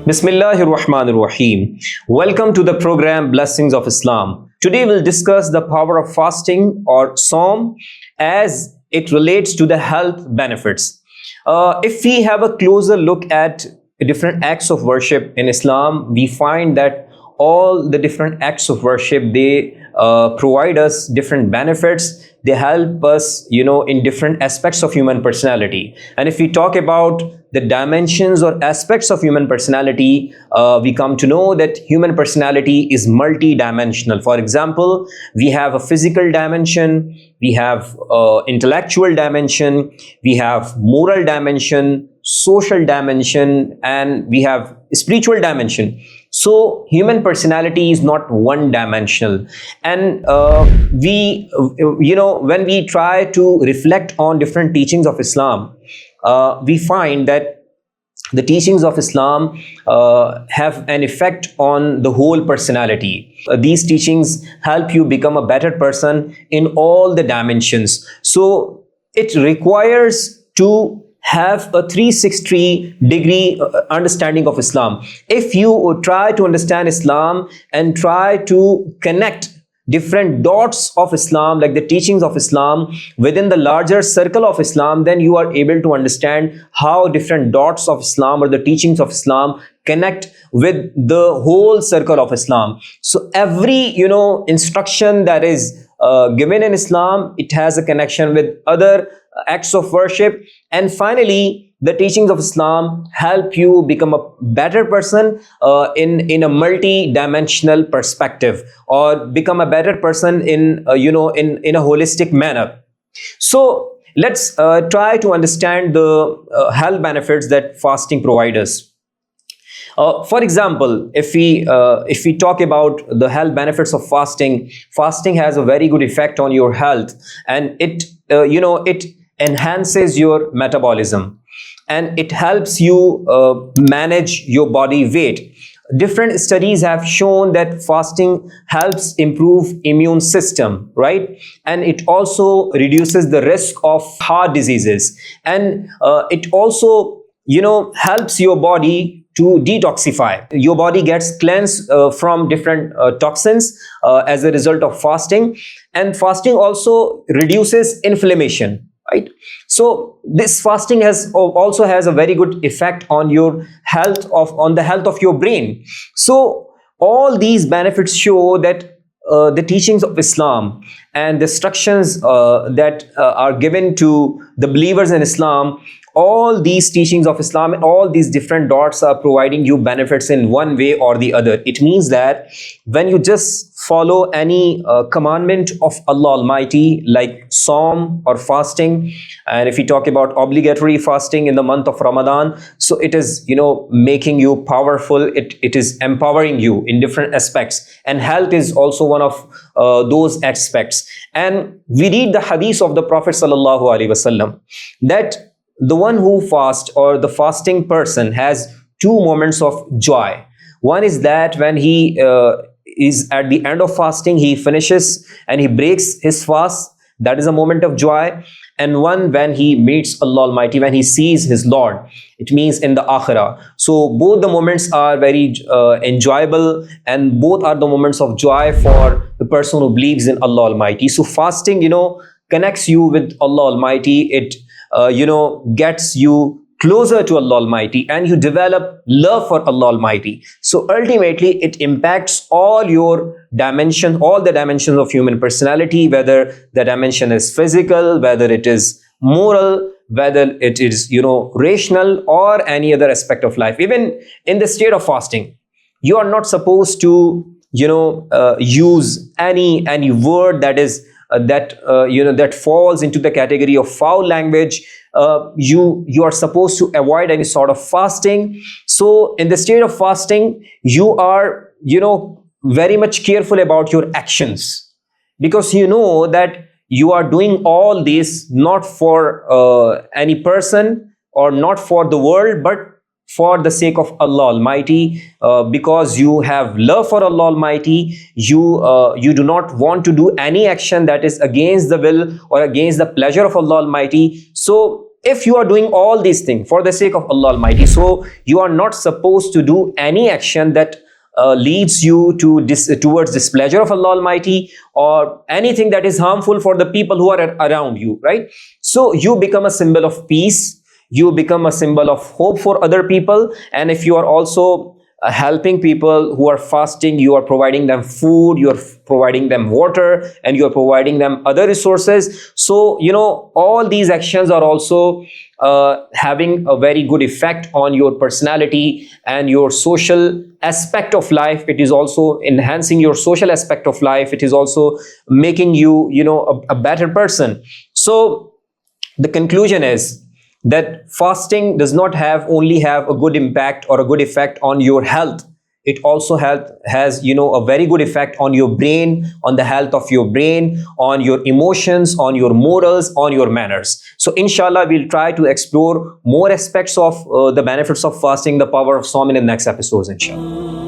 Bismillahir Rahmanir Rahim. Welcome to the program Blessings of Islam. Today we'll discuss the power of fasting or Saum as it relates to the health benefits. If we have a closer look at different acts of worship in Islam, we find that all the different acts of worship, they provide us different benefits. They help us, in different aspects of human personality. And if we talk about the dimensions or aspects of human personality, we come to know that human personality is multi-dimensional. For example, we have a physical dimension, we have intellectual dimension, we have moral dimension, social dimension, and we have spiritual dimension. So human personality is not one dimensional. And when we try to reflect on different teachings of Islam, we find that the teachings of Islam have an effect on the whole personality. These teachings help you become a better person in all the dimensions. So it requires to have a 360-degree understanding of Islam. If you try to understand Islam and try to connect different dots of Islam, like the teachings of Islam, within the larger circle of Islam, then you are able to understand how different dots of Islam or the teachings of Islam connect with the whole circle of Islam. So every, instruction that is given in Islam, it has a connection with other acts of worship. And finally, the teachings of Islam help you become a better person in a multi-dimensional perspective, or become a better person in a holistic manner. So let's try to understand the health benefits that fasting provides us. For example, if we talk about the health benefits of fasting, fasting has a very good effect on your health, and it enhances your metabolism, and it helps you manage your body weight. Different studies have shown that fasting helps improve immune system, right? And it also reduces the risk of heart diseases, and it also helps your body to detoxify. Your body gets cleansed from different toxins as a result of fasting, and fasting also reduces inflammation, right? So this fasting also has a very good effect on your health on the health of your brain. So all these benefits show that the teachings of Islam and the instructions that are given to the believers in Islam, all these teachings of Islam and all these different dots are providing you benefits in one way or the other. It means that when you just follow any commandment of Allah Almighty, like Saum or fasting, and if we talk about obligatory fasting in the month of Ramadan, so it is making you powerful, it is empowering you in different aspects, and health is also one of those aspects. And we read the hadith of the Prophet sallallahu alaihi wasallam that the one who fasts, or the fasting person, has two moments of joy. One is that when he is at the end of fasting, he finishes and he breaks his fast. That is a moment of joy. And one when he meets Allah Almighty, when he sees his Lord, it means in the Akhirah. So both the moments are very enjoyable, and both are the moments of joy for the person who believes in Allah Almighty. So fasting, connects you with Allah Almighty. It gets you closer to Allah Almighty, and you develop love for Allah Almighty. So ultimately, it impacts all your dimensions, all the dimensions of human personality, whether the dimension is physical, whether it is moral, whether it is, rational, or any other aspect of life. Even in the state of fasting, you are not supposed to, use any word that is that falls into the category of foul language. You are supposed to avoid any sort of fasting. So in the state of fasting, you are very much careful about your actions, because you know that you are doing all this not for any person or not for the world, but for the sake of Allah Almighty, because you have love for Allah Almighty. You do not want to do any action that is against the will or against the pleasure of Allah Almighty. So if you are doing all these things for the sake of Allah Almighty, so you are not supposed to do any action that leads you to towards displeasure of Allah Almighty, or anything that is harmful for the people who are around you, right? So you become a symbol of peace, you become a symbol of hope for other people. And if you are also helping people who are fasting, you are providing them food, you are providing them water, and you are providing them other resources. So all these actions are also having a very good effect on your personality and your social aspect of life. It is also enhancing your social aspect of life. It is also making you a better person. So the conclusion is that fasting does not only have a good impact or a good effect on your health. It also has a very good effect on your brain, on the health of your brain, on your emotions, on your morals, on your manners. So inshallah, we'll try to explore more aspects of the benefits of fasting, the power of Saum in the next episodes, inshallah.